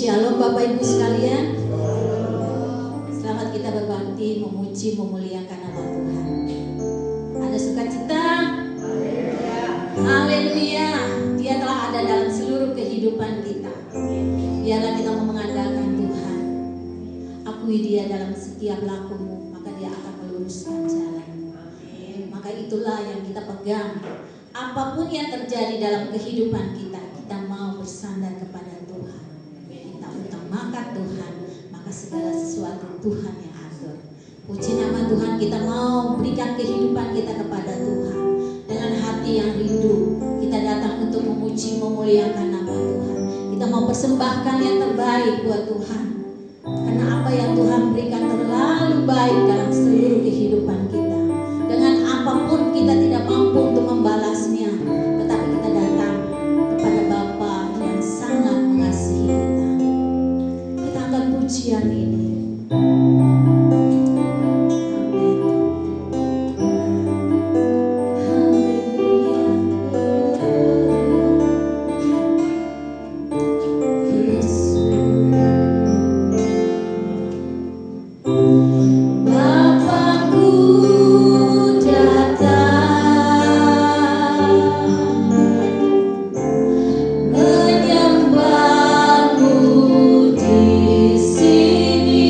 Shalom Bapak Ibu sekalian. Selamat kita berbakti, memuji, memuliakan nama Tuhan. Ada sukacita? Haleluya. Dia telah ada dalam seluruh kehidupan kita. Biarlah kita mau mengandalkan Tuhan. Akui Dia dalam setiap lakumu, maka Dia akan meluruskan jalan. Maka itulah yang kita pegang. Apapun yang terjadi dalam kehidupan kita, kita mau bersandar kepada Tuhan. Maka Tuhan, maka segala sesuatu Tuhan yang atur. Puji nama Tuhan, kita mau berikan kehidupan kita kepada Tuhan. Dengan hati yang rindu, kita datang untuk memuji, memuliakan nama Tuhan. Kita mau persembahkan yang terbaik buat Tuhan. Karena apa yang Tuhan berikan terlalu baik dalam seluruh kehidupan kita. Dengan apapun kita tidak mampu untuk membalasnya, tetapi kita datang kepada Bapa yang sangat mengasihi kita. Pujian ini. Menyembahmu di sini.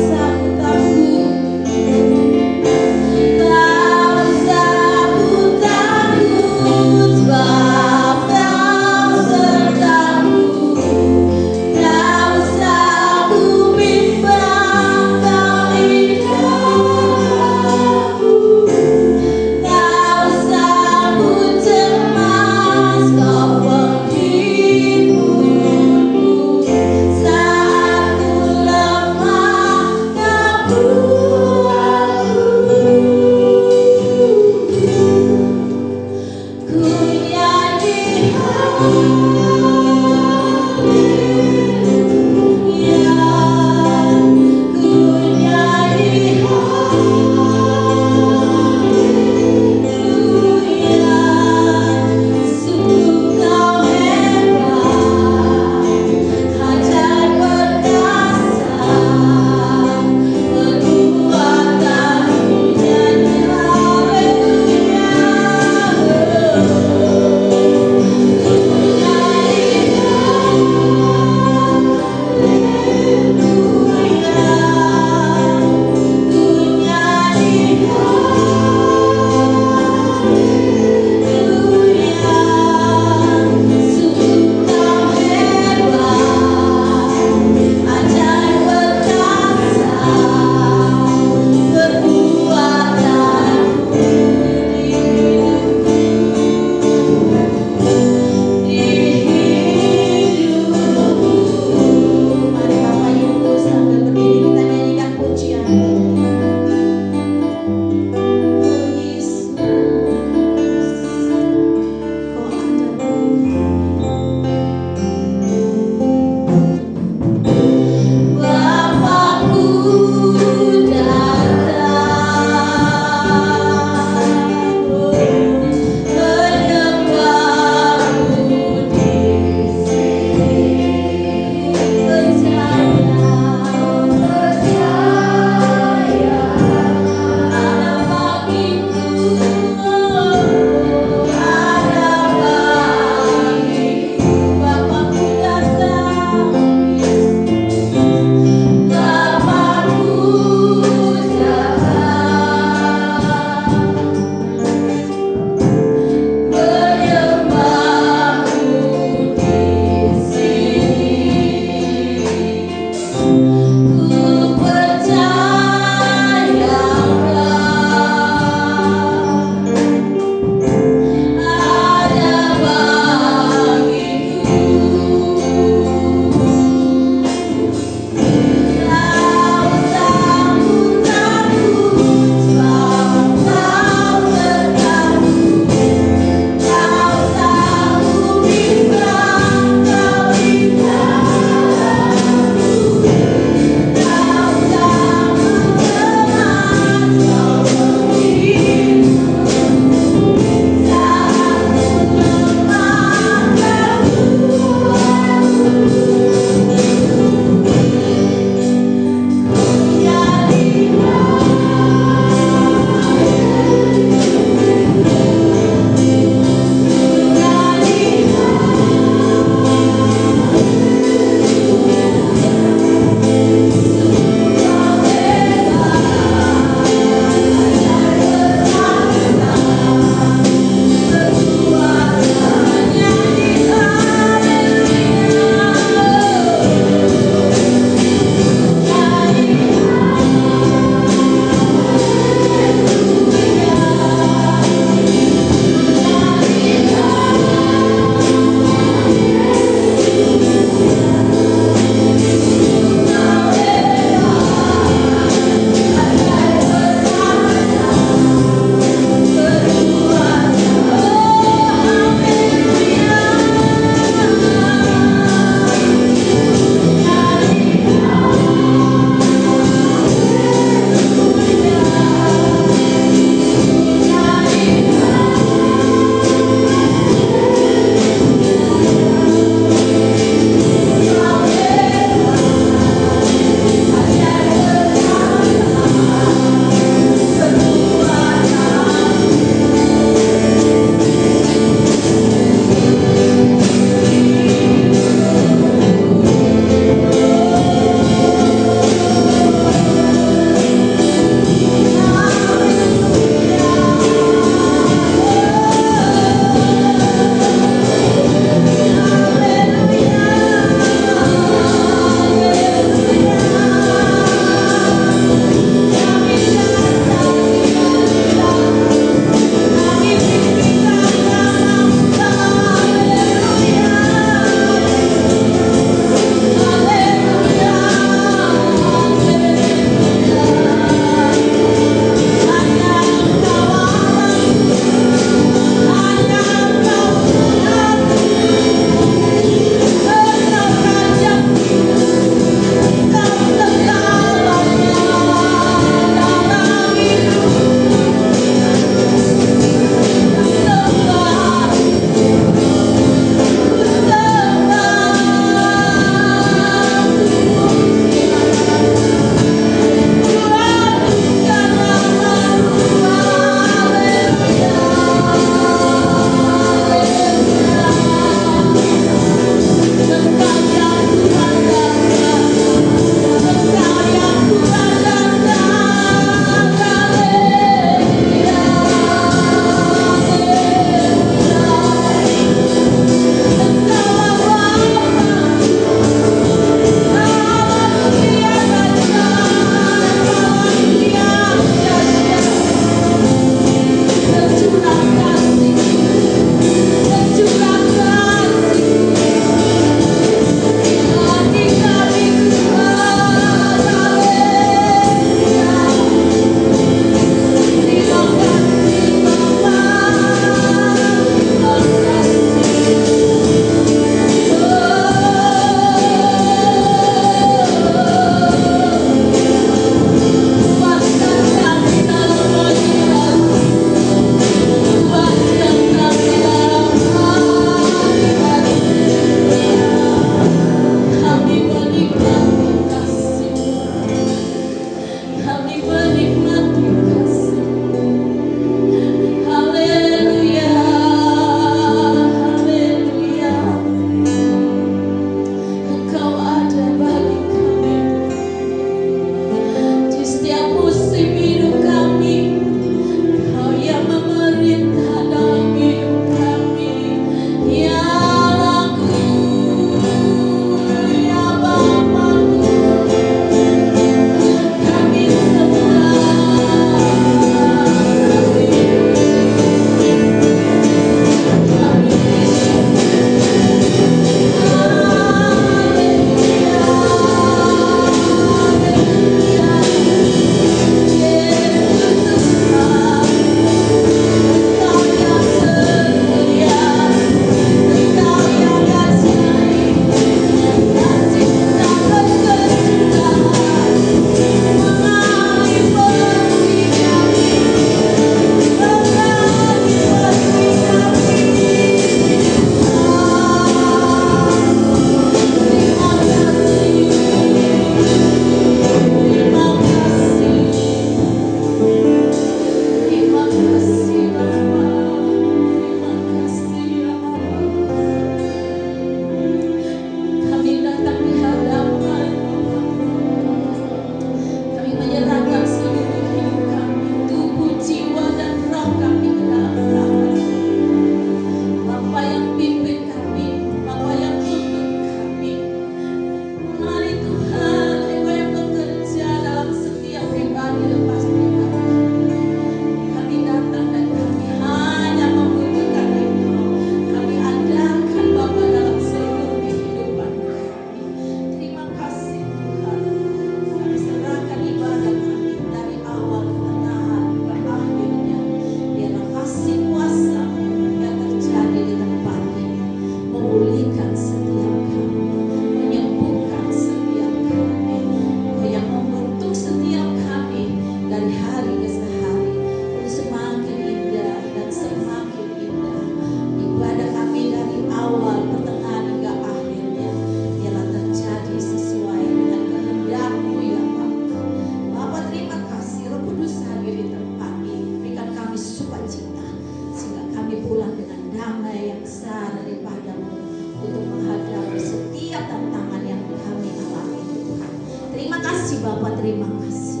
kasih Bapa, terima kasih.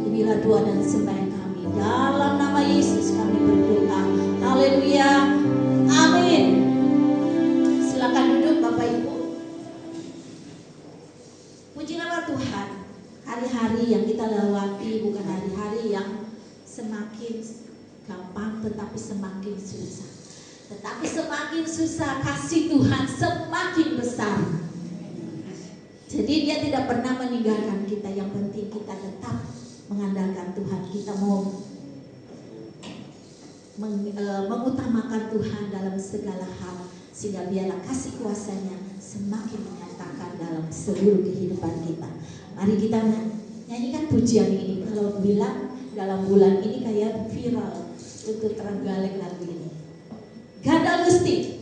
Inilah doa dan sembahyang kami. Dalam nama Yesus kami berdoa. Haleluya. Amin. Silakan duduk Bapak Ibu. Puji nama Tuhan. Hari-hari yang kita lewati bukan hari-hari yang semakin gampang, tetapi semakin susah. Tetapi semakin susah, kasih Tuhan semakin besar. Jadi dia tidak pernah meninggalkan kita. Yang penting kita tetap mengandalkan Tuhan. Kita mau mengutamakan Tuhan dalam segala hal, sehingga biarlah kasih kuasanya semakin menyatakan dalam seluruh kehidupan kita. Mari kita nyanyikan pujian ini. Kalau bilang dalam bulan ini kayak viral untuk Trenggalek lagu ini. Gandal Gusti.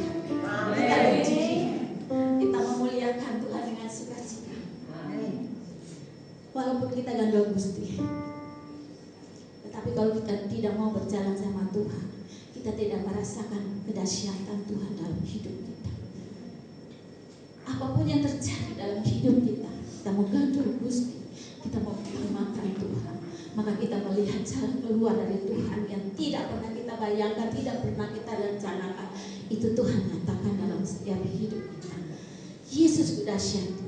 Kita puji, kita memuliakan Tuhan dengan sukacita. Walaupun kita gandol Gusti, tetapi kalau kita tidak mau berjalan sama Tuhan, kita tidak merasakan kedahsyatan Tuhan dalam hidup kita. Apapun yang terjadi dalam hidup kita, kita mau gandol Gusti, kita mau makan Tuhan, maka kita melihat jalan keluar dari Tuhan yang tidak pernah kita bayangkan, tidak pernah kita rencanakan. Itu Tuhan nyatakan dalam setiap hidup kita. Yesus dahsyat.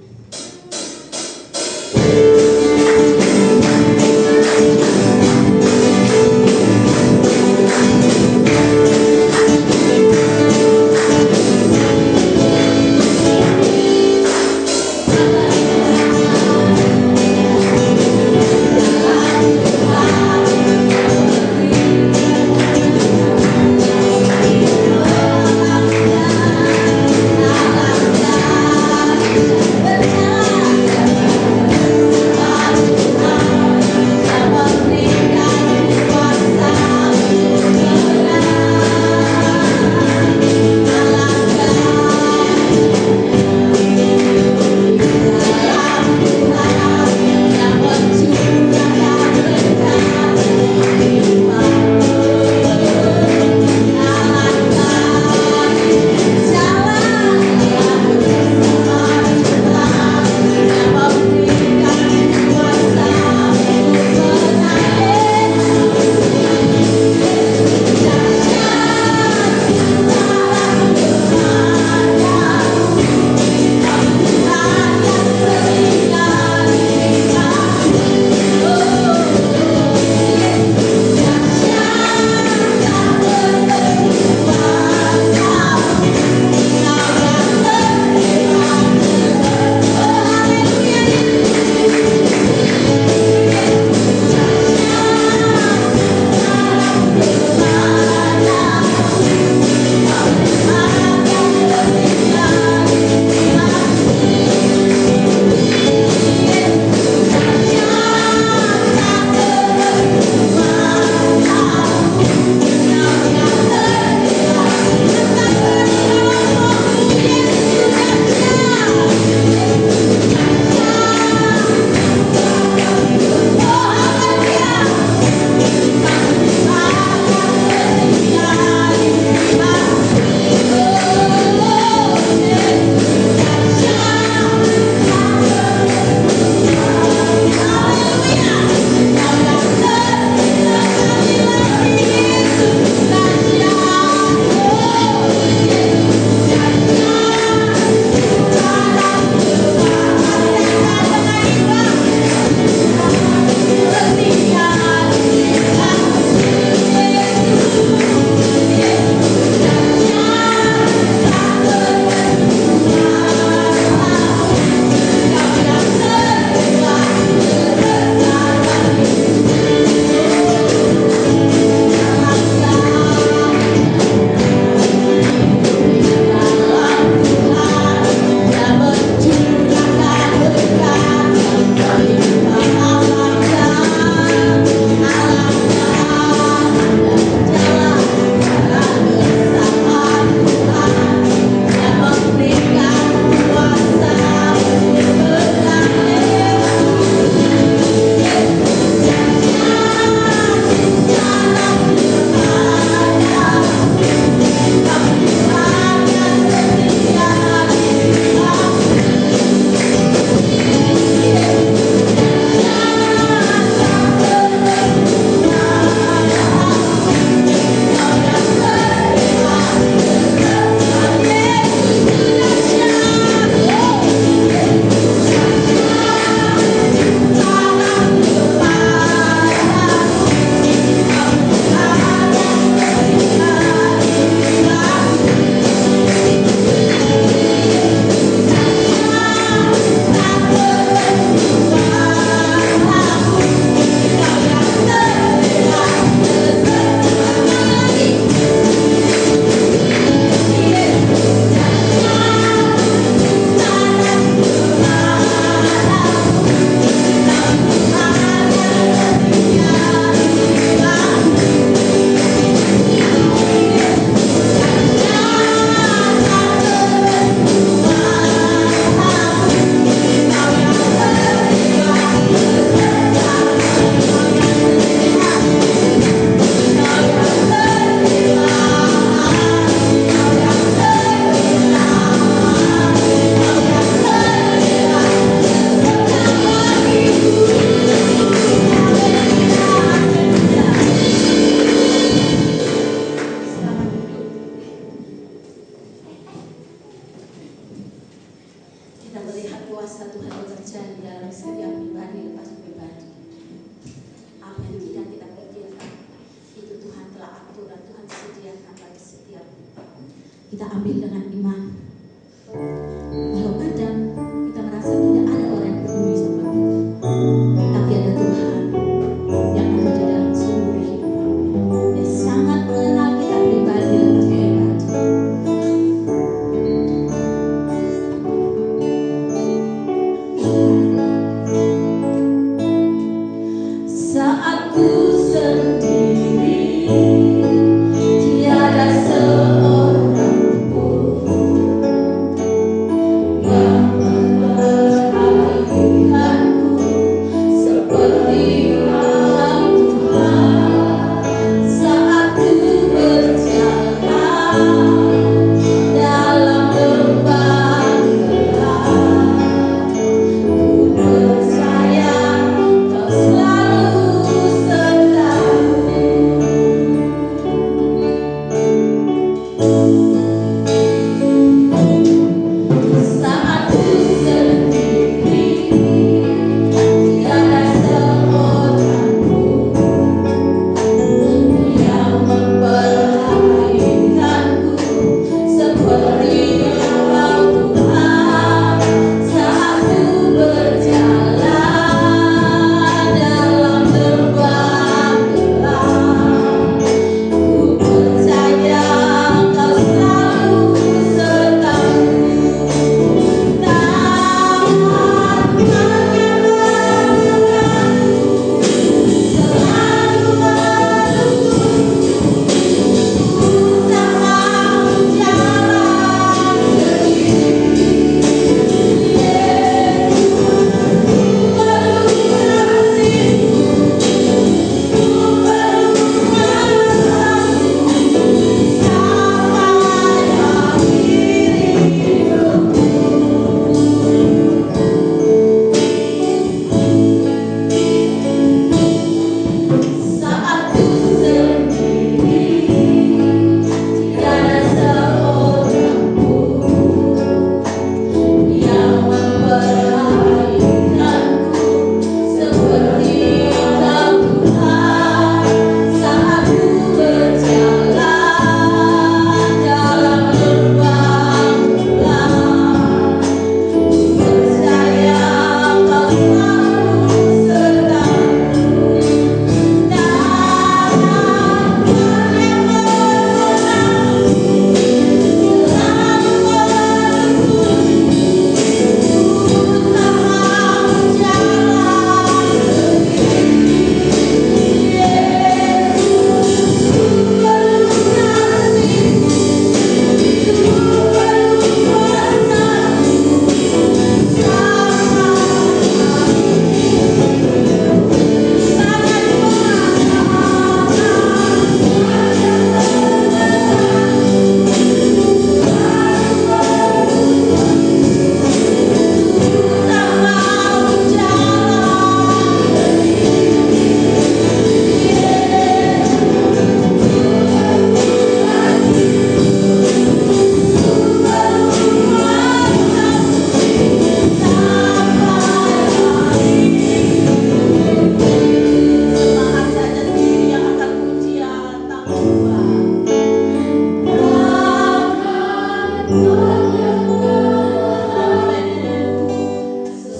kuasa Tuhan bekerja di dalam setiap pribadi lepas pribadi. Apa yang tidak kita pikirkan itu Tuhan telah atur dan Tuhan sediakan bagi setiap kita. Ambil dengan iman. Walau kadang kita merasa tidak ada orang yang peduli sama kita, tapi ada Tuhan yang ada di dalam seluruh kehidupan. Dia sangat mengenal kita pribadi lepas pribadi. Saat ku sendiri, tiada seorang pun yang memperhatikanku seperti Tuhan. Saat ku berjalan dalam lembah gelap, ku percaya Kau selalu sertaku. Saat ku sendiri, tiada seorang pun yang memperhatikanku seperti Engkau Tuhan. Saat ku berjalan dalam lembah gelap, ku percaya Kau selalu sertaku. Tanganmu yang memelukku selalu menuntunku. Ku tak mau jalan sendiri. Yesus, ku perlu kasih-Mu, ku perlu kuasa-Mu sampai akhir hidupku. Saat ku sendiri, tiada seorang pun yang memperhatikanku seperti Engkau Tuhan. Saat ku berjalan dalam lembah gelap, ku percaya Kau selalu sertaku. Tanganmu yang memelukku selalu menuntunku. Ku tak mau jalan sendiri. Yesus, ku perlu kasih-Mu, ku perlu kuasa-Mu Semangat saja sendiri yang akan pujian tanpa Tuhan.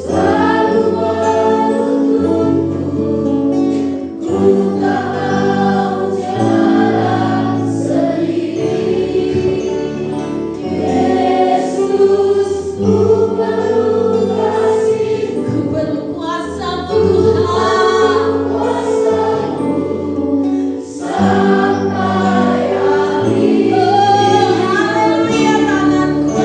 Selalu menuntunku, ku tak mau jalan sendiri. Yesus, ku perlu kasih-Mu, ku perlu kuasa-Mu Tuhan, kuasa-Mu sampai akhir. Oh, haleluya, tanganku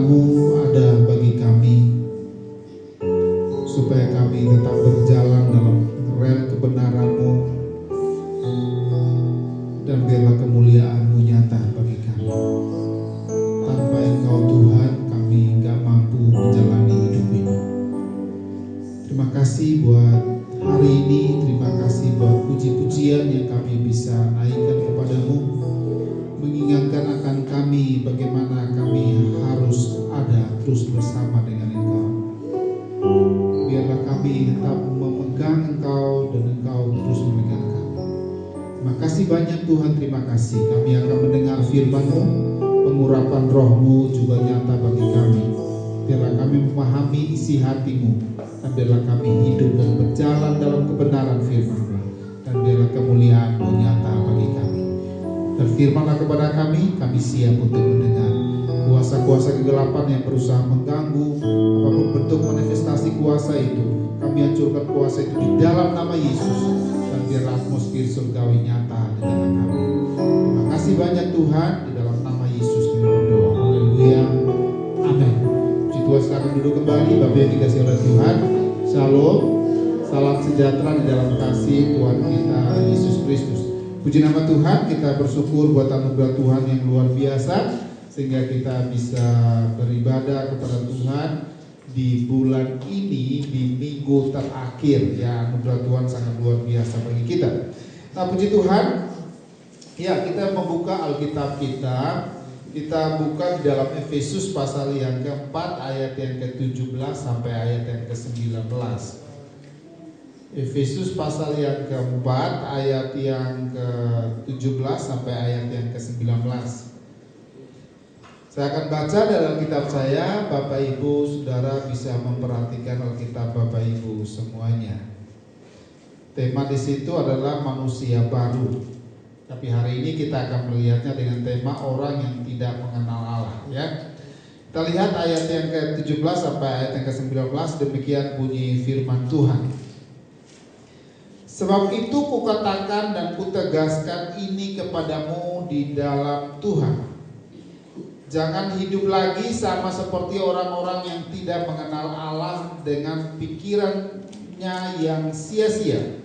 firman-Mu ada bagi kami, supaya kami tetap berjalan dalam rel kebenaran-Mu, dan biarlah kemuliaan-Mu nyata bagi kami. Tanpa Engkau Tuhan, kami gak mampu menjalani hidup ini. Terima kasih buat hari ini, terima kasih buat puji-pujian yang kami bisa naikkan kepadamu, mengingatkan akan kami bagaimana kami harus ada terus bersama dengan Engkau. Biarlah kami tetap memegang Engkau dan Engkau terus memegang kami. Terima kasih banyak Tuhan, terima kasih. Kami akan mendengar firman-Mu, pengurapan Roh-Mu juga nyata bagi kami. Biarlah kami memahami isi hati-Mu, dan biarlah kami hidup dan berjalan dalam kebenaran firman-Mu, dan biarlah kemuliaan-Mu nyata bagi kami. Dan firman-Lah kepada kami siap untuk mendengar. Kuasa-kuasa kegelapan yang berusaha mengganggu, apapun bentuk manifestasi kuasa itu, kami hancurkan kuasa itu di dalam nama Yesus, dan biarlah atmosfer surgawi nyata di dalam kami. Terima kasih banyak Tuhan, di dalam nama Yesus kami berdoa. Haleluya, amin. Puji Tuhan, silakan duduk kembali. Bapak yang dikasihi oleh Tuhan, Shalom, salam sejahtera di dalam kasih Tuhan kita Yesus Kristus. Puji nama Tuhan, kita bersyukur buat anugerah Tuhan yang luar biasa, sehingga kita bisa beribadah kepada Tuhan di bulan ini, di minggu terakhir. Ya, anugerah Tuhan sangat luar biasa bagi kita. Nah, puji Tuhan, ya, kita membuka Alkitab kita. Kita buka di dalam Efesus pasal yang keempat, ayat yang ke-17 sampai ayat yang ke-19. Efesus pasal yang keempat, ayat yang ke-17 sampai ayat yang ke-19. Saya akan baca dalam kitab saya. Bapak Ibu Saudara bisa memperhatikan Alkitab Bapak Ibu semuanya. Tema di situ adalah manusia baru. Tapi hari ini kita akan melihatnya dengan tema orang yang tidak mengenal Allah, ya. Kita lihat ayat yang ke-17 sampai ayat yang ke-19. Demikian bunyi firman Tuhan. Sebab itu kukatakan dan kutegaskan ini kepadamu di dalam Tuhan. Jangan hidup lagi sama seperti orang-orang yang tidak mengenal Allah, dengan pikirannya yang sia-sia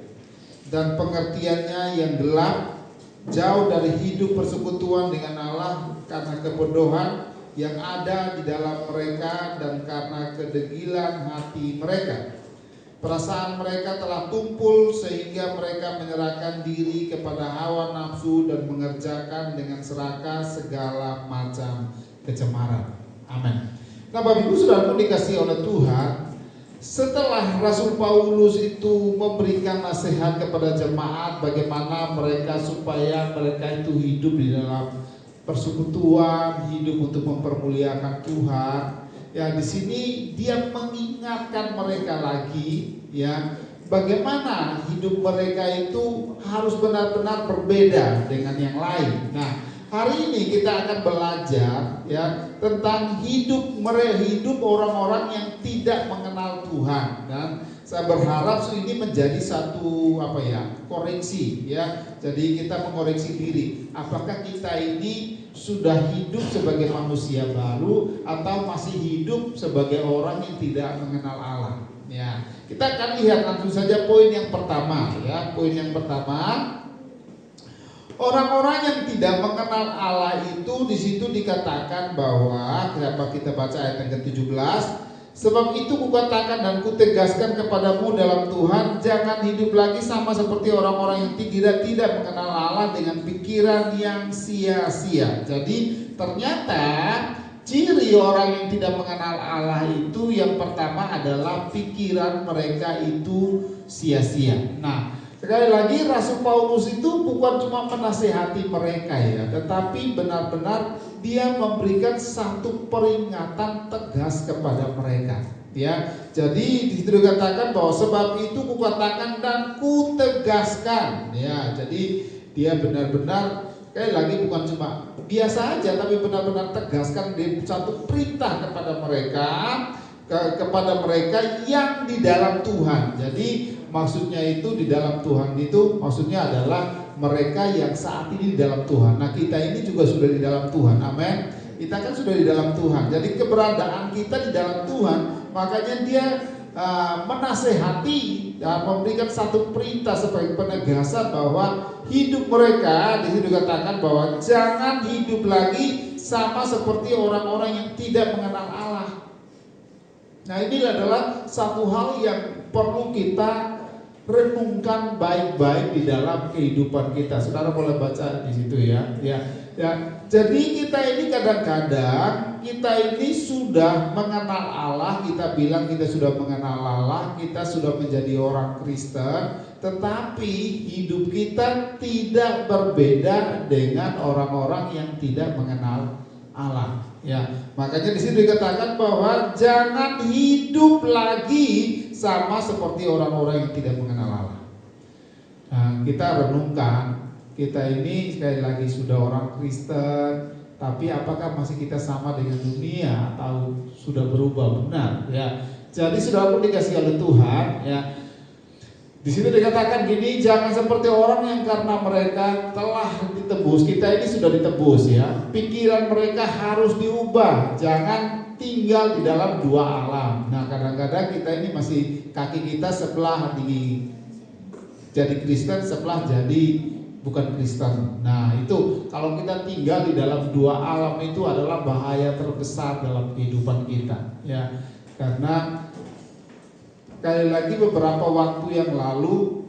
dan pengertiannya yang gelap, jauh dari hidup persekutuan dengan Allah karena kebodohan yang ada di dalam mereka dan karena kedegilan hati mereka. Perasaan mereka telah tumpul sehingga mereka menyerahkan diri kepada hawa nafsu dan mengerjakan dengan serakah segala macam kecemaran. Amin. Nah, Bapak Ibu Saudara dikasihi oleh Tuhan, setelah Rasul Paulus itu memberikan nasihat kepada jemaat bagaimana mereka supaya mereka itu hidup di dalam persekutuan, hidup untuk mempermuliakan Tuhan. Ya, di sini dia mengingatkan mereka lagi, ya, bagaimana hidup mereka itu harus benar-benar berbeda dengan yang lain. Nah, hari ini kita akan belajar, ya, tentang hidup orang-orang yang tidak mengenal Tuhan, dan saya berharap ini menjadi satu koreksi, ya. Jadi kita mengoreksi diri, apakah kita ini sudah hidup sebagai manusia baru atau masih hidup sebagai orang yang tidak mengenal Allah. Ya, kita akan lihat langsung saja poin yang pertama, ya. Poin yang pertama, orang-orang yang tidak mengenal Allah itu di situ dikatakan bahwa, kenapa kita baca ayat yang ke-17? Sebab itu kukatakan dan kutegaskan kepadamu dalam Tuhan, jangan hidup lagi sama seperti orang-orang yang tidak mengenal Allah dengan pikiran yang sia-sia. Jadi ternyata ciri orang yang tidak mengenal Allah itu yang pertama adalah pikiran mereka itu sia-sia. Nah, sekali lagi Rasul Paulus itu bukan cuma menasihati mereka, ya, tetapi benar-benar dia memberikan satu peringatan tegas kepada mereka, ya. Jadi di situ dikatakan bahwa sebab itu kukatakan dan kutegaskan, ya. Jadi dia benar-benar, sekali lagi bukan cuma biasa aja, tapi benar-benar tegaskan di satu perintah kepada mereka yang di dalam Tuhan. Jadi maksudnya itu di dalam Tuhan itu maksudnya adalah mereka yang saat ini di dalam Tuhan. Nah, kita ini juga sudah di dalam Tuhan, amin. Kita kan sudah di dalam Tuhan. Jadi keberadaan kita di dalam Tuhan, makanya dia menasehati, memberikan satu perintah sebagai penegasan bahwa hidup mereka di situ dikatakan bahwa jangan hidup lagi sama seperti orang-orang yang tidak mengenal Allah. Nah, ini adalah satu hal yang perlu kita renungkan baik-baik di dalam kehidupan kita. Saudara boleh baca di situ ya. Jadi kita ini kadang-kadang kita ini sudah mengenal Allah, kita bilang kita sudah mengenal Allah, kita sudah menjadi orang Kristen, tetapi hidup kita tidak berbeda dengan orang-orang yang tidak mengenal Allah. Ya, makanya di sini dikatakan bahwa jangan hidup lagi sama seperti orang-orang yang tidak mengenal Allah. Nah, kita renungkan, kita ini sekali lagi sudah orang Kristen, tapi apakah masih kita sama dengan dunia atau sudah berubah benar? Ya, jadi saudara dikasih oleh Tuhan, ya. Di sini dikatakan gini, jangan seperti orang yang karena mereka telah ditebus, kita ini sudah ditebus ya. Pikiran mereka harus diubah, jangan tinggal di dalam dua alam. Nah, kadang-kadang kita ini masih kaki kita sebelah jadi Kristen, sebelah jadi bukan Kristen. Nah, itu kalau kita tinggal di dalam dua alam itu adalah bahaya terbesar dalam kehidupan kita ya. Karena sekali lagi beberapa waktu yang lalu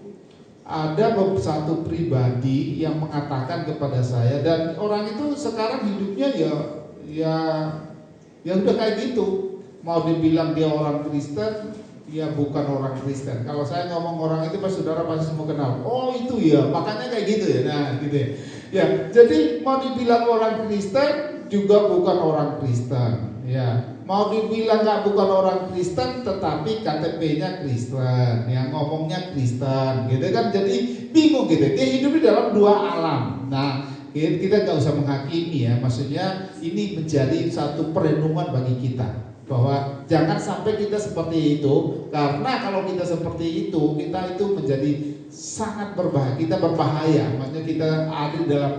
ada satu pribadi yang mengatakan kepada saya, dan orang itu sekarang hidupnya ya udah kayak gitu. Mau dibilang dia orang Kristen, ya bukan orang Kristen. Kalau saya ngomong orang itu, saudara pasti semua kenal. Oh itu ya, makanya kayak gitu ya. Nah gitu ya. Ya, jadi mau dibilang orang Kristen juga bukan orang Kristen. Ya, mau dibilang bukan orang Kristen, tetapi KTP-nya Kristen, yang ngomongnya Kristen, gitu kan? Jadi bingung gitu. Dia hidup di dalam dua alam. Nah, kita nggak usah menghakimi ya. Maksudnya ini menjadi satu perenungan bagi kita bahwa jangan sampai kita seperti itu, karena kalau kita seperti itu, kita itu menjadi sangat berbahaya. Kita berbahaya, maksudnya kita ada di dalam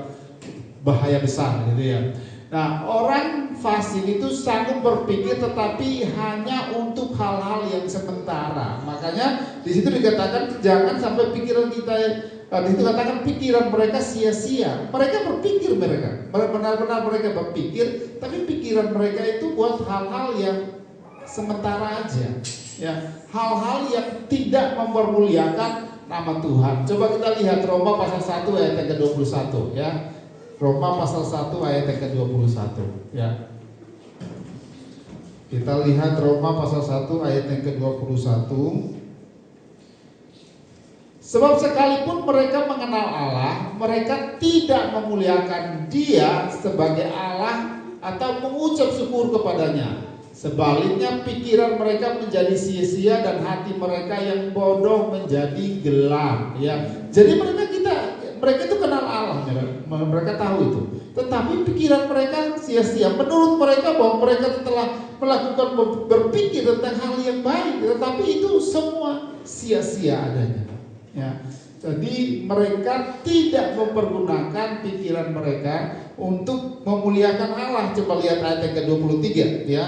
bahaya besar, gitu ya. Nah, orang fasik itu sanggup berpikir tetapi hanya untuk hal-hal yang sementara. Makanya di situ dikatakan jangan sampai pikiran kita, di situ katakan pikiran mereka sia-sia. Mereka berpikir, benar-benar mereka berpikir, tapi pikiran mereka itu buat hal-hal yang sementara aja. Ya, hal-hal yang tidak mempermuliakan nama Tuhan. Coba kita lihat Roma pasal 1 ayat yang ke-21 ya. Roma pasal 1 ayat yang ke-21 ya. Kita lihat Roma pasal 1 ayat yang ke-21. Sebab sekalipun mereka mengenal Allah, mereka tidak memuliakan Dia sebagai Allah atau mengucap syukur kepadanya. Sebaliknya pikiran mereka menjadi sia-sia dan hati mereka yang bodoh menjadi gelap ya. Jadi mereka itu kenal Allah, mereka tahu itu. Tetapi pikiran mereka sia-sia. Menurut mereka bahwa mereka telah melakukan berpikir tentang hal yang baik, tetapi itu semua sia-sia adanya. Ya. Jadi mereka tidak mempergunakan pikiran mereka untuk memuliakan Allah. Coba lihat ayat yang ke-23 ya.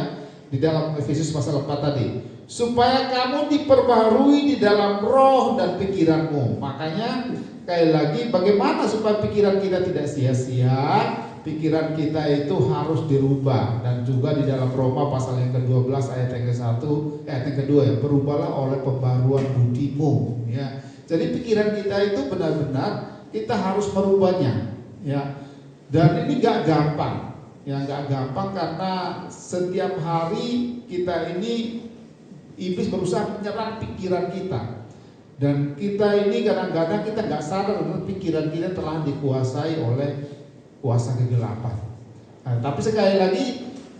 Di dalam Efesus pasal 4 tadi, supaya kamu diperbaharui di dalam roh dan pikiranmu. Makanya sekali lagi, bagaimana supaya pikiran kita tidak sia-sia? Pikiran kita itu harus dirubah. Dan juga di dalam Roma pasal yang ke-12 ayat yang ke-1, ayat yang kedua ya, berubahlah oleh pembaruan budimu ya. Jadi pikiran kita itu benar-benar kita harus merubahnya ya. Dan ini gak gampang. Ya nggak gampang, karena setiap hari kita ini iblis berusaha menyerang pikiran kita, dan kita ini kadang-kadang kita nggak sadar bahwa pikiran kita telah dikuasai oleh kuasa kegelapan. Nah, tapi sekali lagi,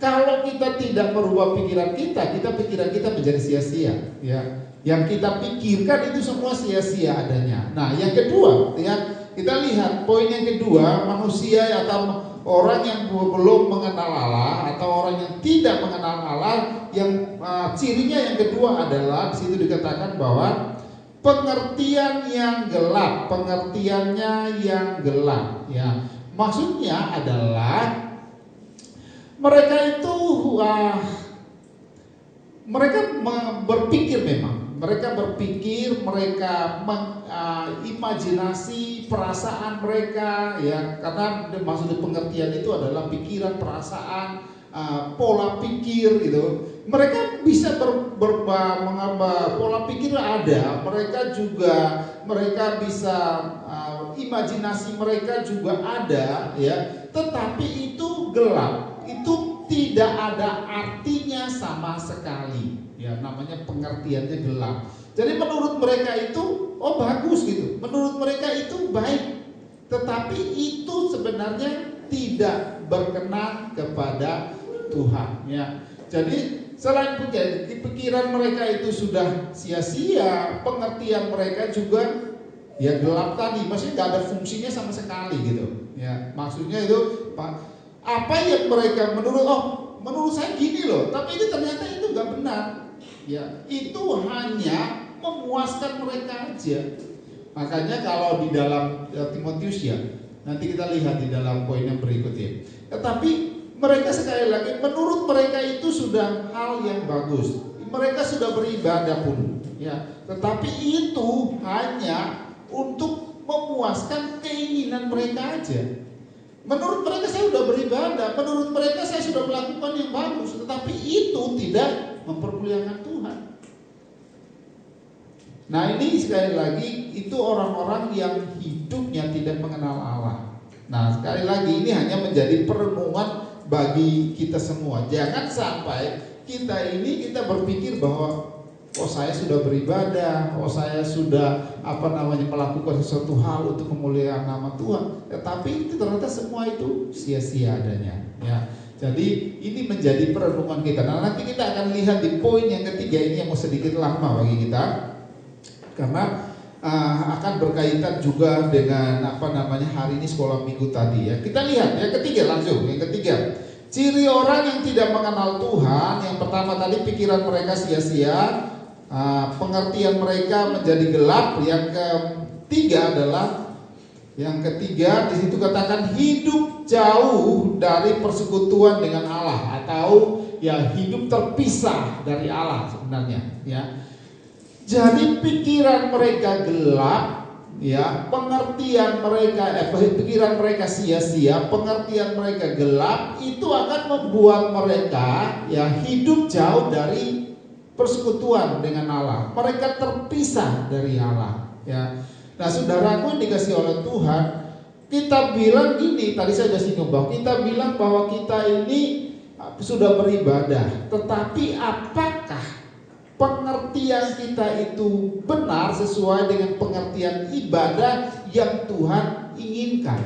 kalau kita tidak merubah pikiran kita menjadi sia-sia. Ya, yang kita pikirkan itu semua sia-sia adanya. Nah, yang kedua, ya kita lihat poin yang kedua, manusia atau orang yang belum mengenal Allah atau orang yang tidak mengenal Allah, yang cirinya yang kedua adalah di situ dikatakan bahwa pengertiannya yang gelap ya. Maksudnya adalah Mereka itu mereka berpikir, memang mereka berpikir, mereka imajinasi perasaan mereka, ya, karena maksud pengertian itu adalah pikiran, perasaan, pola pikir gitu. Mereka bisa pola pikir ada, mereka bisa imajinasi mereka juga ada, ya, tetapi itu gelap, itu tidak ada artinya sama sekali, ya, namanya pengertiannya gelap. Jadi menurut mereka itu bagus gitu, menurut mereka itu baik, tetapi itu sebenarnya tidak berkenan kepada Tuhan, ya. Jadi selain pikiran mereka itu sudah sia-sia, pengertian mereka juga ya gelap tadi, maksudnya nggak ada fungsinya sama sekali gitu, ya. Maksudnya itu apa yang mereka menurut saya gini loh, tapi ini ternyata itu nggak benar, ya. Itu hanya memuaskan mereka aja. Makanya kalau di dalam Timotius, ya, nanti kita lihat di dalam poin yang berikutnya. Tetapi mereka sekali lagi, menurut mereka itu sudah hal yang bagus. Mereka sudah beribadah pun, ya. Tetapi itu hanya untuk memuaskan keinginan mereka aja. Menurut mereka saya sudah beribadah, menurut mereka saya sudah melakukan yang bagus, tetapi itu tidak mempermuliakan Tuhan. Nah, ini sekali lagi itu orang-orang yang hidupnya tidak mengenal Allah. Nah, sekali lagi ini hanya menjadi perenungan bagi kita semua. Jangan sampai kita berpikir bahwa saya sudah beribadah, saya sudah melakukan sesuatu hal untuk kemuliaan nama Tuhan. Tetapi itu ternyata semua itu sia-sia adanya, ya. Jadi ini menjadi perenungan kita. Nah, nanti kita akan lihat di poin yang ketiga ini yang sedikit lama bagi kita, karena akan berkaitan juga dengan hari ini sekolah minggu tadi, ya. Kita lihat yang ketiga langsung, yang ketiga. Ciri orang yang tidak mengenal Tuhan, yang pertama tadi pikiran mereka sia-sia, pengertian mereka menjadi gelap. Yang ketiga di situ katakan hidup jauh dari persekutuan dengan Allah, atau ya hidup terpisah dari Allah sebenarnya, ya. Jadi pikiran mereka gelap, ya, pengertian mereka pikiran mereka sia-sia, pengertian mereka gelap, itu akan membuat mereka ya hidup jauh dari persekutuan dengan Allah. Mereka terpisah dari Allah, ya. Nah, saudaraku yang dikasih oleh Tuhan, kita bilang gini, tadi saya sudah singgung bahwa kita bilang bahwa kita ini sudah beribadah, tetapi apakah pengertian kita itu benar sesuai dengan pengertian ibadah yang Tuhan inginkan?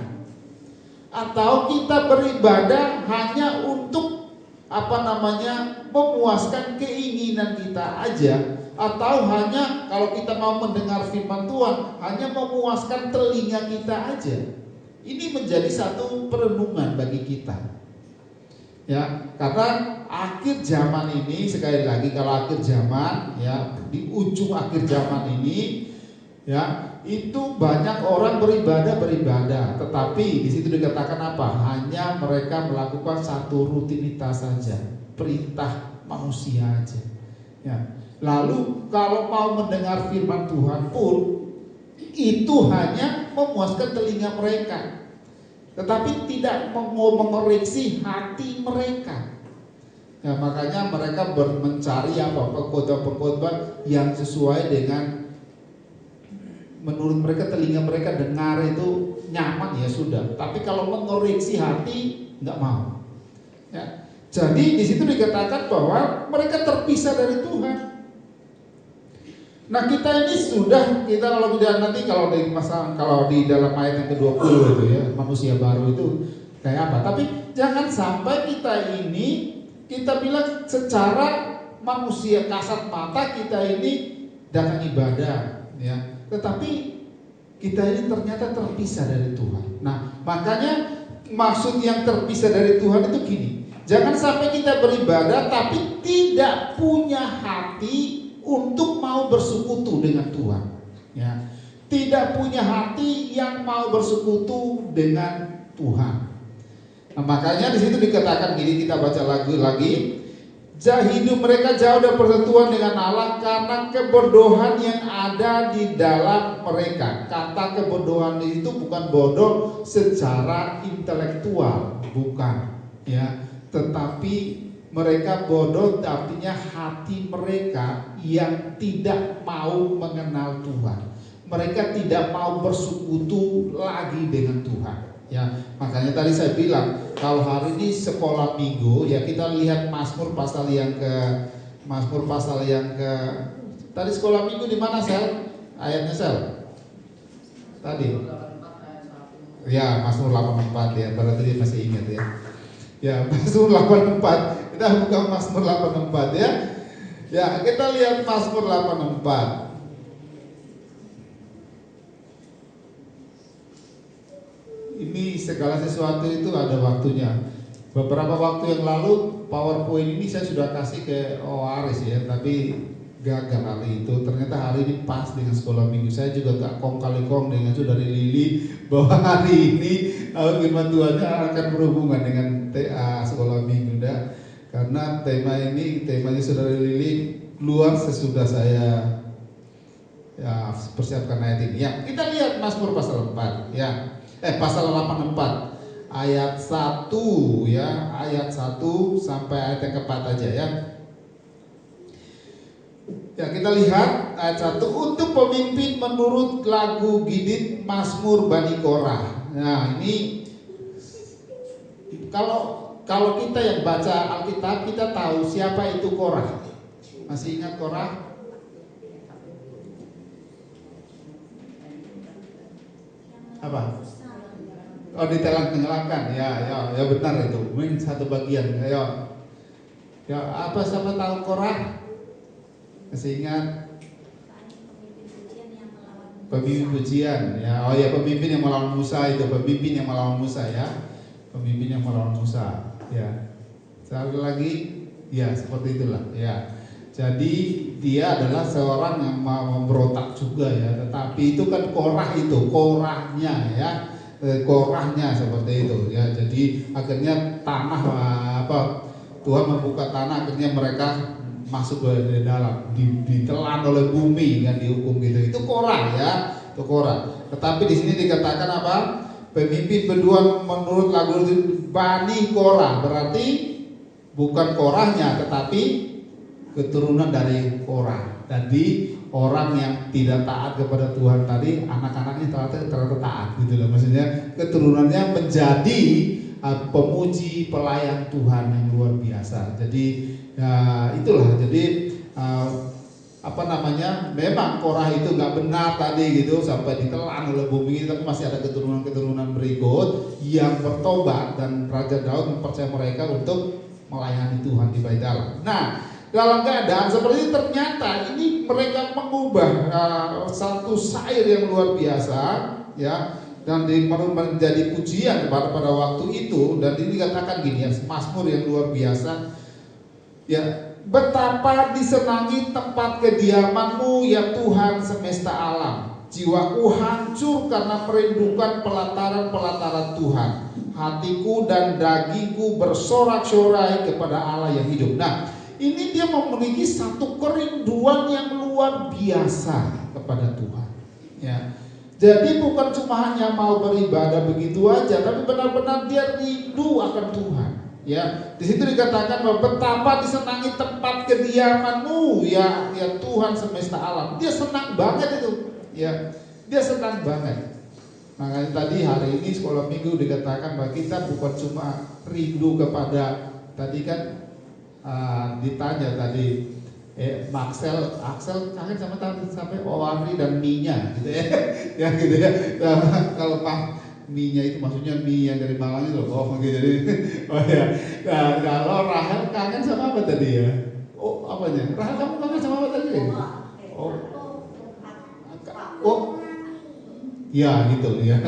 Atau kita beribadah hanya untuk memuaskan keinginan kita aja, atau hanya kalau kita mau mendengar firman Tuhan hanya memuaskan telinga kita aja? Ini menjadi satu perenungan bagi kita, ya, karena akhir zaman ini, sekali lagi kalau akhir zaman, ya, di ujung akhir zaman ini, ya, itu banyak orang beribadah, tetapi di situ dikatakan apa? Hanya mereka melakukan satu rutinitas saja, perintah manusia aja, ya. Lalu kalau mau mendengar firman Tuhan pun itu hanya memuaskan telinga mereka, tetapi tidak mengoreksi hati mereka. Ya, makanya mereka mencari pengkhotbah yang sesuai dengan menurut mereka, telinga mereka dengar itu nyaman, ya sudah. Tapi kalau mengoreksi hati nggak mau. Ya. Jadi di situ dikatakan bahwa mereka terpisah dari Tuhan. Nah, kita ini kalau di dalam ayat yang ke-20 itu, ya, manusia baru itu kayak apa? Tapi jangan sampai kita bilang secara manusia kasat mata kita ini datang ibadah, ya, tetapi kita ini ternyata terpisah dari Tuhan. Nah, makanya maksud yang terpisah dari Tuhan itu gini, jangan sampai kita beribadah tapi tidak punya hati untuk mau bersekutu dengan Tuhan, ya. Tidak punya hati yang mau bersekutu dengan Tuhan. Nah, makanya di situ dikatakan gini, kita baca lagi. Hidup mereka jauh dari persekutuan dengan Allah karena kebodohan yang ada di dalam mereka. Kata kebodohan itu bukan bodoh secara intelektual, bukan, ya, tetapi mereka bodoh artinya hati mereka yang tidak mau mengenal Tuhan. Mereka tidak mau bersekutu lagi dengan Tuhan. Ya, makanya tadi saya bilang kalau hari ini sekolah minggu, ya kita lihat Mazmur pasal yang ke tadi sekolah minggu di mana Sel? Ayatnya Sel? Tadi. Ya, Mazmur 84 ya, berarti dia masih ingat ya. Ya, Mazmur 84. Kita buka Mazmur 84 ya. Ya, kita lihat Mazmur 84. Ini segala sesuatu itu ada waktunya. Beberapa waktu yang lalu PowerPoint ini saya sudah kasih ke Aris ya, tapi gagal hari itu. Ternyata hari ini pas dengan sekolah minggu. Saya juga gak kong kali kong dengan saudari Lili bahwa hari ini firman Tuhannya akan berhubungan dengan TA sekolah minggu dah. Karena temanya saudari Lili keluar sesudah saya ya persiapkan ayat ini. Ya, kita lihat Mazmur pasal 4 ya. Pasal 84 ayat 1 ya, ayat 1 sampai ayat yang keempat aja ya. Ya, kita lihat ayat 1, untuk pemimpin menurut lagu Gidit Mazmur Bani Korah. Nah, ini kalau kita yang baca Alkitab kita tahu siapa itu Korah. Masih ingat Korah? Apa? Oh, ditelang-tengelangkan, ya benar itu. Mungkin satu bagian. Ayo, ya apa siapa tahu Korah? Masih ingat? Pemimpin pujian, ya. Oh ya, pemimpin yang melawan Musa itu, pemimpin yang melawan Musa ya, pemimpin yang melawan Musa. Ya, sekali lagi, ya seperti itulah. Ya, jadi dia adalah seorang yang mau memberontak juga ya, tetapi itu kan Korahnya ya. Korahnya seperti itu ya. Jadi akhirnya tanah Tuhan membuka tanah, akhirnya mereka masuk ke dalam, ditelan oleh bumi kan, dihukum gitu. Itu Korah ya, itu Korah. Tetapi di sini dikatakan apa? Pemimpin berdua menurut lagu Bani Korah, berarti bukan Korahnya tetapi keturunan dari Korah. Jadi orang yang tidak taat kepada Tuhan tadi, anak-anaknya ternyata taat gitu loh. Maksudnya keturunannya menjadi pemuji pelayan Tuhan yang luar biasa. Jadi ya itulah. Jadi memang Korah itu nggak benar tadi gitu sampai ditelan oleh bumi, tapi masih ada keturunan berikut yang bertobat dan Raja Daud mempercayai mereka untuk melayani Tuhan di Bait Allah. Nah, dalam keadaan seperti ini ternyata ini mereka mengubah satu syair yang luar biasa ya, dan menjadi pujian pada waktu itu. Dan ini dikatakan gini ya, Mazmur yang luar biasa ya, betapa disenangi tempat kediamanmu ya Tuhan semesta alam. Jiwaku hancur karena merindukan pelataran-pelataran Tuhan. Hatiku dan dagingku bersorak-sorai kepada Allah yang hidup. Nah, ini dia memiliki satu kerinduan yang luar biasa kepada Tuhan. Ya, jadi bukan cuma hanya mau beribadah begitu aja, tapi benar-benar dia rindu akan Tuhan. Ya, di situ dikatakan bahwa betapa disenangi tempat kediamanmu ya Tuhan semesta alam. Dia senang banget itu. Ya, dia senang banget. Makanya tadi hari ini sekolah minggu dikatakan bahwa kita bukan cuma rindu kepada tadi kan. Ditanya tadi Axel kangen sama sampai Owari dan Minya gitu ya. Ya gitu ya. Kalau Pak Minya itu maksudnya mie yang dari Malang itu loh, gitu. Oh ya. Nah, kalau Rahel kangen sama apa tadi ya? Oh, apanya? Rahel kamu kangen sama apa tadi? Ya gitu ya.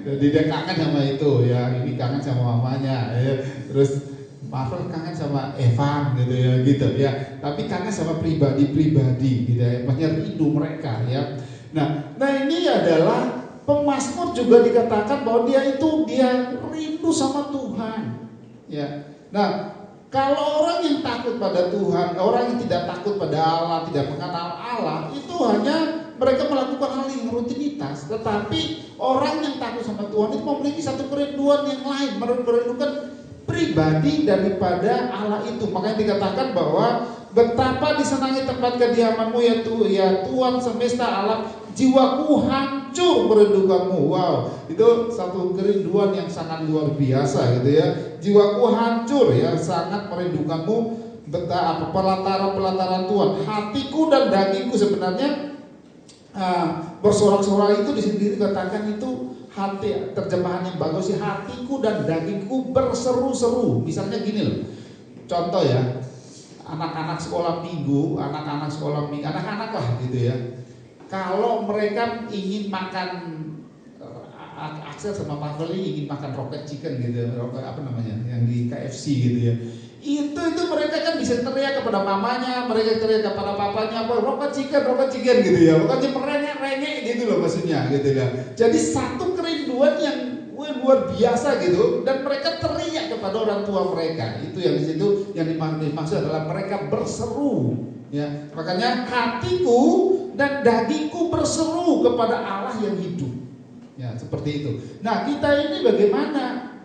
Jadi dia kangen sama itu ya. Ini kangen sama mamanya ya. Terus Marvel kangen sama Evan gitu ya. Tapi kangen sama pribadi gitu ya. Maksudnya rindu mereka ya. Nah ini adalah Pemazmur juga dikatakan bahwa dia rindu sama Tuhan. Ya. Nah, kalau orang yang takut pada Tuhan, orang yang tidak takut pada Allah, tidak mengenal Allah, itu hanya mereka melakukan hal yang rutinitas. Tetapi orang yang takut sama Tuhan itu memiliki satu kerinduan yang lain, merindukan pribadi daripada Allah itu. Makanya dikatakan bahwa betapa disenangi tempat kediamanmu ya Tuhan semesta alam, jiwaku hancur merindukanmu. Wow, itu satu kerinduan yang sangat luar biasa gitu ya. Jiwaku hancur ya, sangat merindukanmu. Betapa pelataran Tuhan, hatiku dan dagingku sebenarnya bersorak-sorak itu di sini dikatakan itu hati, terjemahan yang bagus sih, hatiku dan dagingku berseru-seru. Misalnya gini loh, contoh ya, anak-anak sekolah minggu, anak-anak lah gitu ya. Kalau mereka ingin makan Axel sama Pak Feli ingin makan rocket chicken gitu, apa namanya, yang di KFC gitu ya. Itu mereka kan bisa teriak kepada mamanya, mereka teriak kepada papanya, apa rocket chicken gitu ya. Pokoknya merengek-rengek gitu loh maksudnya gitu ya. Jadi satu kerinduan yang luar biasa gitu, dan mereka teriak kepada orang tua mereka. Itu yang di situ yang dimaksud adalah mereka berseru ya. Makanya hatiku dan dagingku berseru kepada Allah yang hidup. Ya, seperti itu. Nah, kita ini bagaimana?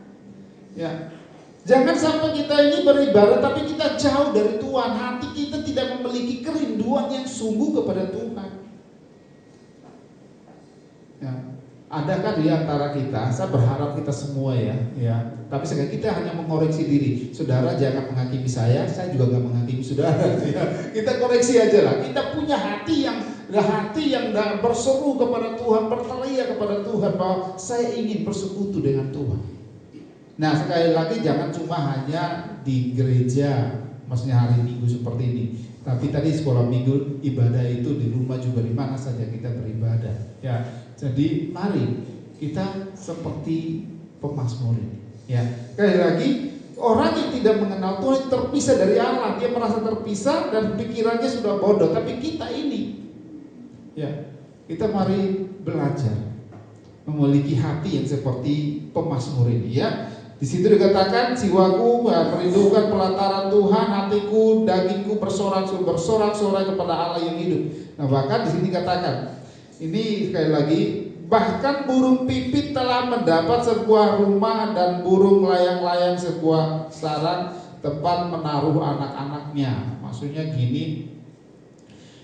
Ya. Jangan sampai kita ini beribadah tapi kita jauh dari Tuhan. Hati kita tidak memiliki kerinduan yang sungguh kepada Tuhan. Ya. Adakah di antara kita, saya berharap kita semua ya. Tapi sekali kita hanya mengoreksi diri. Saudara jangan menghakimi saya juga nggak menghakimi saudara. Ya. Kita koreksi aja lah. Kita punya hati yang berseru kepada Tuhan, berteriak kepada Tuhan bahwa saya ingin bersekutu dengan Tuhan. Nah, sekali lagi jangan cuma hanya di gereja, maksudnya hari Minggu seperti ini. Tapi tadi sekolah minggu ibadah itu di rumah juga, di mana saja kita beribadah. Ya, jadi mari kita seperti pemazmur ini. Ya, sekali lagi orang yang tidak mengenal Tuhan terpisah dari Allah, dia merasa terpisah dan pikirannya sudah bodoh. Tapi kita ini, ya, kita mari belajar memiliki hati yang seperti pemazmur ini. Ya. Di situ dikatakan jiwaku merindukan pelataran Tuhan, hatiku, dagingku bersorak-sorai kepada Allah yang hidup. Nah, bahkan di sini dikatakan, ini sekali lagi, bahkan burung pipit telah mendapat sebuah rumah dan burung layang-layang sebuah sarang tempat menaruh anak-anaknya. Maksudnya gini,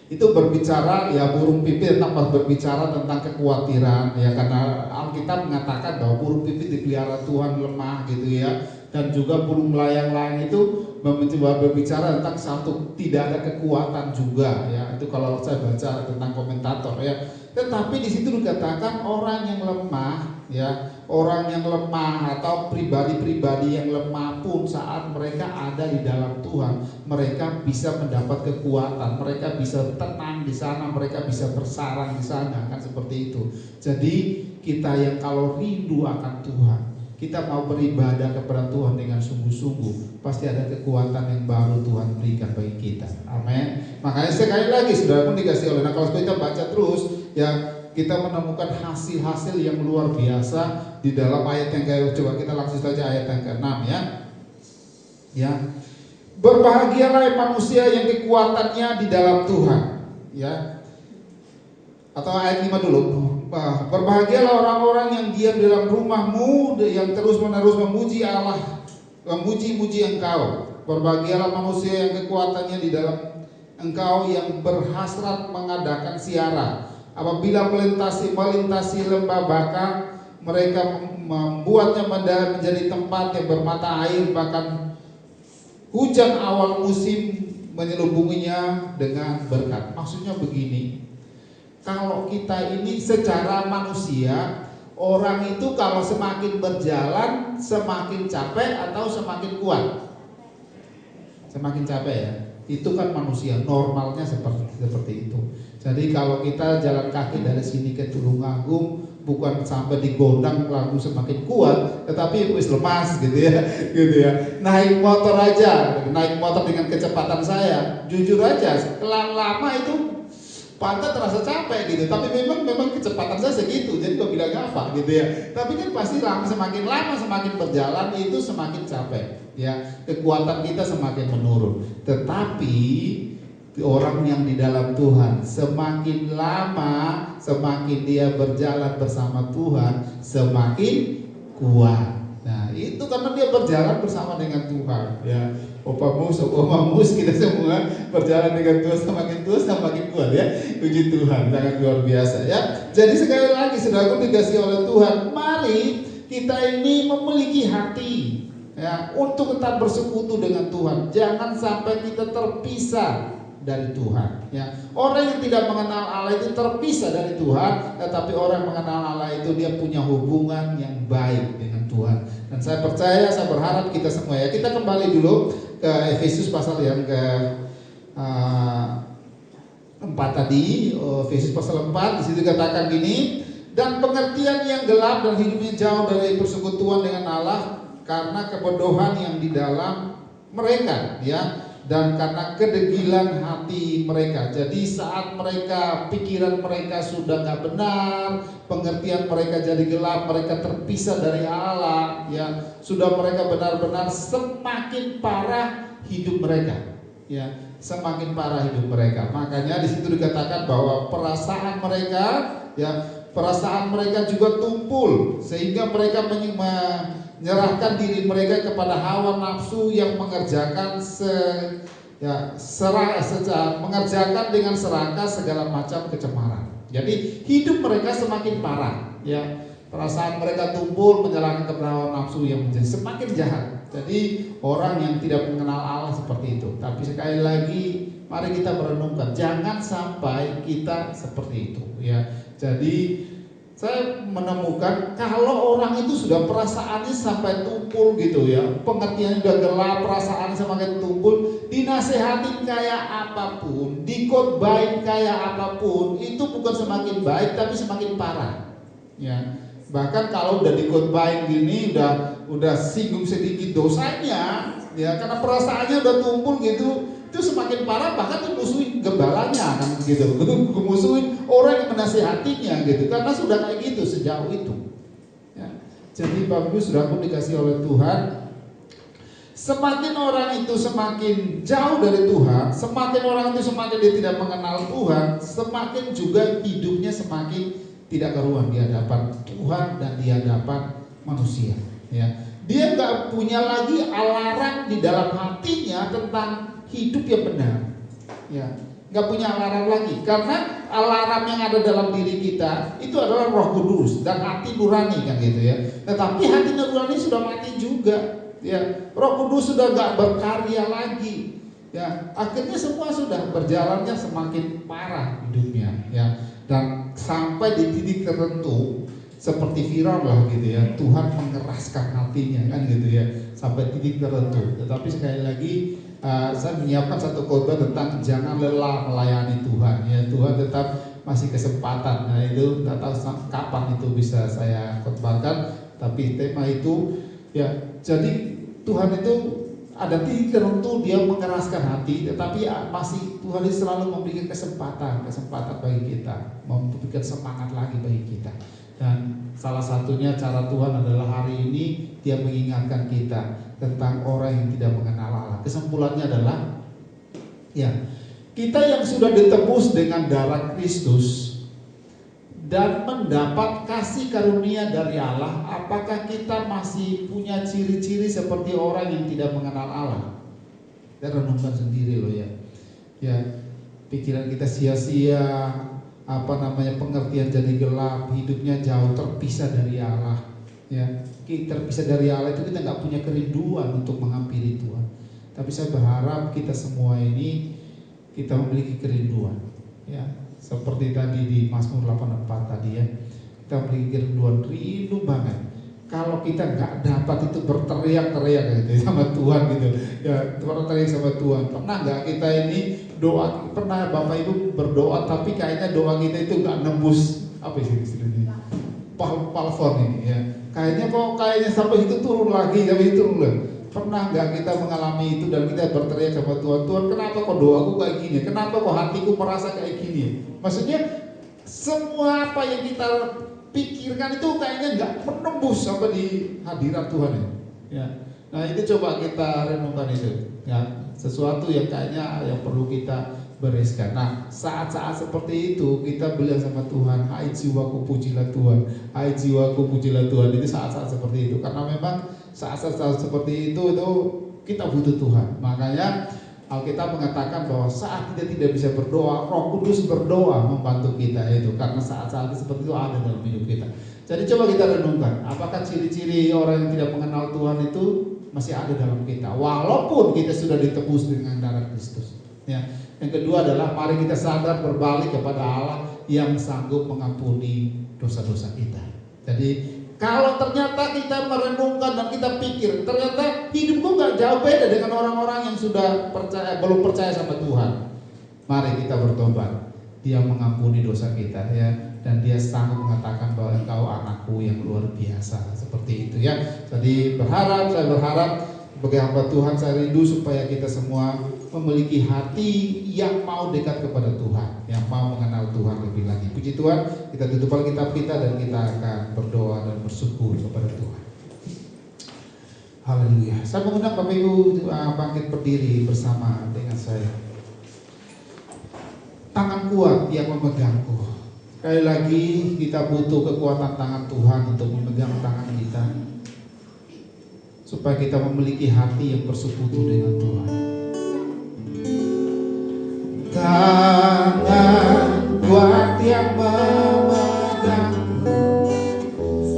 itu berbicara ya, burung pipit tempat berbicara tentang kekhawatiran ya, karena Alkitab mengatakan bahwa burung pipit dipelihara Tuhan lemah gitu ya, dan juga burung layang-layang itu berbicara tentang satu tidak ada kekuatan juga ya. Itu kalau saya baca tentang komentator ya. Tetapi di situ dikatakan orang yang lemah ya, orang yang lemah atau pribadi-pribadi yang lemah pun saat mereka ada di dalam Tuhan, mereka bisa mendapat kekuatan, mereka bisa tenang di sana, mereka bisa bersarang di sana, kan seperti itu. Jadi kita yang kalau rindu akan Tuhan, kita mau beribadah kepada Tuhan dengan sungguh-sungguh, pasti ada kekuatan yang baru Tuhan berikan bagi kita. Amin. Makanya sekali lagi saudara pun dikasih oleh. Nah, kalau kita baca terus ya, kita menemukan hasil-hasil yang luar biasa di dalam ayat yang kayak, coba kita langsung saja ayat yang ke-6 ya. Ya. Berbahagialah manusia yang kekuatannya di dalam Tuhan, ya. Atau ayat 5 dulu. Berbahagialah orang-orang yang diam dalam rumahmu, yang terus-menerus memuji Allah, memuji-muji Engkau. Berbahagialah manusia yang kekuatannya di dalam Engkau, yang berhasrat mengadakan siara. Apabila melintasi lembah Baka, mereka membuatnya menjadi tempat yang bermata air, bahkan hujan awal musim menyelubunginya dengan berkat. Maksudnya begini, kalau kita ini secara manusia, orang itu kalau semakin berjalan semakin capek atau semakin kuat? Semakin capek ya. Itu kan manusia normalnya seperti itu. Jadi kalau kita jalan kaki dari sini ke Tulungagung, bukan sampai di Gondang lalu semakin kuat, tetapi wis lemas gitu ya, gitu ya. Naik motor dengan kecepatan saya, jujur aja, setelah lama itu pantat terasa capek gitu, tapi memang kecepatan saya segitu, jadi kok bilang apa gitu ya. Tapi kan pasti semakin lama semakin berjalan itu semakin capek, ya kekuatan kita semakin menurun. Tetapi orang yang di dalam Tuhan semakin lama semakin dia berjalan bersama Tuhan semakin kuat. Nah itu karena dia berjalan bersama dengan Tuhan, ya. Oma mus kita semua berjalan dengan Tuhan, semakin tua semakin kuat, ya. Puji Tuhan, sangat luar biasa, ya. Jadi sekali lagi saudaraku dikasih oleh Tuhan, mari kita ini memiliki hati, ya, untuk tetap bersekutu dengan Tuhan. Jangan sampai kita terpisah dari Tuhan, ya. Orang yang tidak mengenal Allah itu terpisah dari Tuhan, tetapi orang yang mengenal Allah itu dia punya hubungan yang baik dengan Tuhan. Dan saya percaya, saya berharap kita semua, ya, kita kembali dulu ke Efesus pasal yang ke 4 tadi, Efesus pasal 4, di situ dikatakan gini, dan pengertian yang gelap dan hidupnya jauh dari persekutuan dengan Allah karena kebodohan yang di dalam mereka, ya, dan karena kedegilan hati mereka. Jadi saat mereka, pikiran mereka sudah nggak benar, pengertian mereka jadi gelap, mereka terpisah dari Allah, ya, sudah mereka benar-benar semakin parah hidup mereka, ya, semakin parah hidup mereka. Makanya di situ dikatakan bahwa perasaan mereka, ya, perasaan mereka juga tumpul sehingga mereka menyerahkan diri mereka kepada hawa nafsu yang mengerjakan mengerjakan dengan serakah segala macam kecemaran. Jadi hidup mereka semakin parah, ya. Perasaan mereka tumpul menyerahkan kepada hawa nafsu yang menjadi semakin jahat. Jadi orang yang tidak mengenal Allah seperti itu. Tapi sekali lagi mari kita merenungkan, jangan sampai kita seperti itu, ya. Jadi saya menemukan kalau orang itu sudah perasaannya sampai tumpul gitu, ya, pengertiannya sudah gelap, perasaannya semakin tumpul, dinasehatin kayak apapun, dikotbahin kayak apapun, itu bukan semakin baik tapi semakin parah, ya. Bahkan kalau udah dikotbahin gini, udah singgung sedikit dosanya, ya, karena perasaannya udah tumpul gitu, itu semakin parah, bahkan dimusuhin gembalanya kan gitu, memusuhin orang yang menasihatinya gitu, karena sudah kayak gitu sejauh itu, ya. Jadi Bapak Ibu Saudaraku dikasih oleh Tuhan, semakin orang itu semakin jauh dari Tuhan, semakin orang itu semakin dia tidak mengenal Tuhan, semakin juga hidupnya semakin tidak karuan di hadapan Tuhan dan di hadapan manusia, ya. Dia nggak punya lagi alarm di dalam hatinya tentang hidup yang benar, ya, nggak punya alarm lagi, karena alarm yang ada dalam diri kita itu adalah Roh Kudus dan hati nurani kan gitu, ya. Tetapi hati nurani sudah mati juga, ya. Roh Kudus sudah nggak berkarya lagi, ya. Akhirnya semua sudah berjalannya semakin parah hidupnya, ya. Dan sampai di titik tertentu seperti Firaun lah gitu, ya, Tuhan mengeraskan hatinya kan gitu, ya, sampai titik tertentu. Tetapi sekali lagi saya menyiapkan satu khotbah tentang jangan lelah melayani Tuhan, ya. Tuhan tetap masih kesempatan. Nah itu nggak tahu kapan itu bisa saya khotbahkan, tapi tema itu, ya, jadi Tuhan itu ada titik tertentu dia mengeraskan hati, tetapi masih Tuhan itu selalu memberikan kesempatan bagi kita, memberikan semangat lagi bagi kita. Dan salah satunya cara Tuhan adalah hari ini dia mengingatkan kita tentang orang yang tidak mengenal Allah. Kesimpulannya adalah, ya, kita yang sudah ditebus dengan darah Kristus dan mendapat kasih karunia dari Allah, apakah kita masih punya ciri-ciri seperti orang yang tidak mengenal Allah? Kita renungkan sendiri loh, ya. Ya, pikiran kita sia-sia, pengertian jadi gelap, hidupnya jauh terpisah dari Allah, ya. Kita terpisah dari Allah itu kita nggak punya kerinduan untuk menghampiri Tuhan. Tapi saya berharap kita semua ini kita memiliki kerinduan, ya. Seperti tadi di Mazmur 84 tadi, ya, kita memiliki kerinduan, rindu banget. Kalau kita nggak dapat itu berteriak-teriak gitu sama Tuhan gitu, ya, berteriak sama Tuhan. Pernah nggak kita ini doa, pernah Bapak Ibu berdoa tapi kayaknya doa kita itu nggak nembus apa sih istilahnya, plafon ini, ya. Kayaknya sampai itu turun lagi, Pernah nggak kita mengalami itu dan kita berteriak kepada Tuhan, Tuhan kenapa kok doaku kayak gini? Kenapa kok hatiku merasa kayak gini? Maksudnya semua apa yang kita pikirkan itu kayaknya nggak menembus apa di hadirat Tuhan ya. Nah itu coba kita renungkan itu ya, sesuatu yang kayaknya yang perlu kita bereskan. Nah saat-saat seperti itu kita bilang sama Tuhan, hai jiwaku pujilah Tuhan, hai jiwaku pujilah Tuhan. Itu saat-saat seperti itu, karena memang saat-saat seperti itu kita butuh Tuhan. Makanya Alkitab mengatakan bahwa saat kita tidak bisa berdoa, Roh Kudus berdoa membantu kita itu, karena saat-saat seperti itu ada dalam hidup kita. Jadi coba kita renungkan, apakah ciri-ciri orang yang tidak mengenal Tuhan itu masih ada dalam kita, walaupun kita sudah ditebus dengan darah Kristus. Ya. Yang kedua adalah mari kita sadar berbalik kepada Allah yang sanggup mengampuni dosa-dosa kita. Jadi kalau ternyata kita merenungkan dan kita pikir, ternyata hidupku gak jauh beda dengan orang-orang yang sudah percaya, belum percaya sama Tuhan. Mari kita bertobat. Dia mengampuni dosa kita ya, dan dia sanggup mengatakan bahwa engkau anakku yang luar biasa. Seperti itu ya. Jadi saya berharap sebagai hamba Tuhan, saya rindu supaya kita semua memiliki hati yang mau dekat kepada Tuhan, yang mau mengenal Tuhan lebih lagi. Puji Tuhan, kita tutup Alkitab kita dan kita akan berdoa dan bersyukur kepada Tuhan. Haleluya. Saya mengundang Bapak Ibu bangkit berdiri bersama dengan saya. Tangan kuat yang memegangku. Sekali lagi kita butuh kekuatan tangan Tuhan untuk memegang tangan kita, supaya kita memiliki hati yang bersekutu dengan Tuhan. Tangan kuat yang memegangku,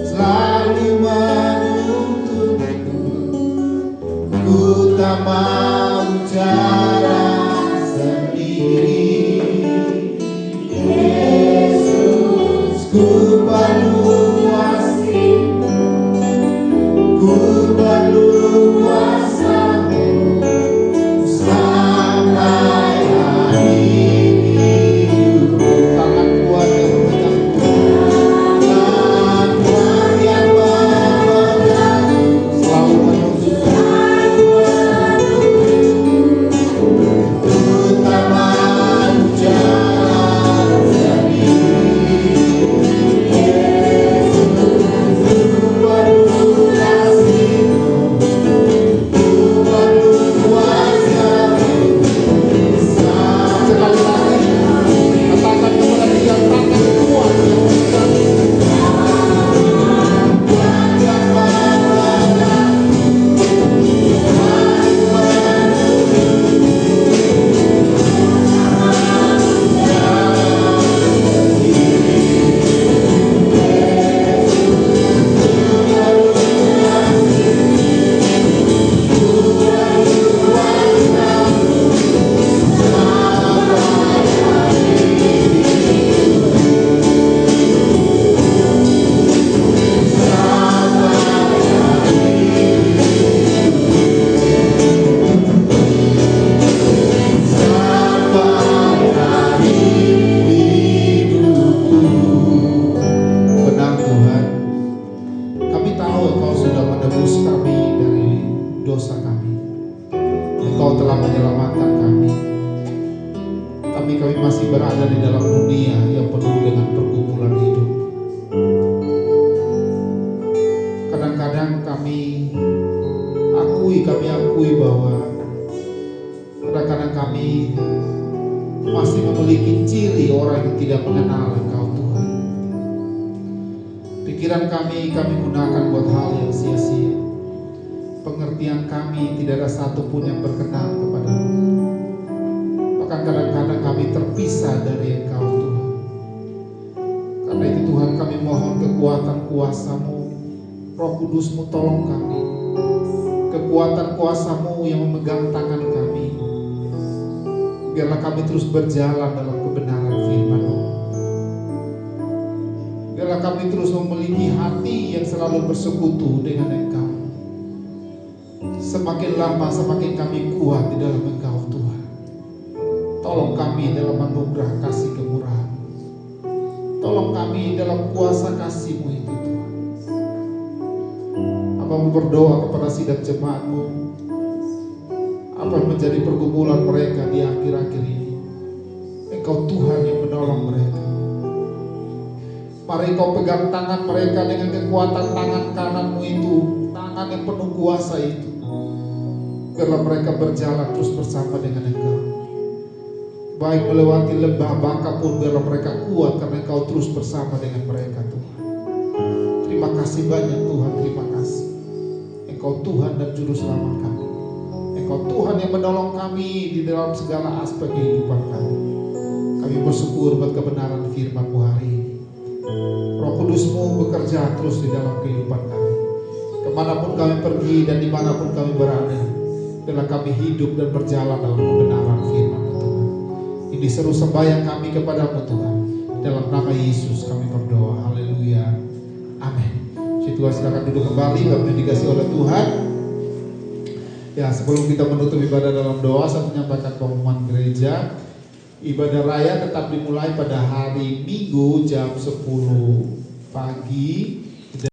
selalu menuntunku, ku tak mau jalan sendiri. Yesus, ku perlu kasih-Mu, ku perlu kuasa-Mu sampai Roh Kudus-Mu tolong kami, kekuatan kuasa-Mu yang memegang tangan kami, biarlah kami terus berjalan dalam kebenaran firman-Mu, biarlah kami terus memiliki hati yang selalu bersekutu dengan Engkau. Semakin lama semakin kami kuat di dalam Engkau Tuhan. Tolong kami dalam anugerah kasih kemurahan, tolong kami dalam kuasa kasih-Mu itu Tuhan. Hamba berdoa kepada sidang jemaat-Mu, apa yang menjadi pergumulan mereka di akhir-akhir ini. Engkau Tuhan yang menolong mereka. Mari Kau pegang tangan mereka dengan kekuatan tangan kanan-Mu itu, tangan yang penuh kuasa itu. Biarlah mereka berjalan terus bersama dengan Engkau. Baik melewati lembah baka pun biarlah mereka kuat karena Engkau terus bersama dengan mereka, Tuhan. Terima kasih banyak Tuhan, terima kasih. Engkau Tuhan dan Juru Selamat kami. Engkau Tuhan yang menolong kami di dalam segala aspek kehidupan kami. Kami bersyukur buat kebenaran firman-Mu hari ini. Roh Kudus-Mu bekerja terus di dalam kehidupan kami. Kemanapun kami pergi dan dimanapun kami berada, biarlah kami hidup dan berjalan dalam kebenaran firman-Mu, Tuhan. Ini seru sembahyang kami kepada-Mu, Tuhan. Dalam nama Yesus kami berdoa. Haleluya. Amin. Tuhan, silakan duduk kembali. Kami dikasih oleh Tuhan. Ya, sebelum kita menutup ibadah dalam doa, saya menyampaikan pengumuman gereja. Ibadah raya tetap dimulai pada hari Minggu jam 10 pagi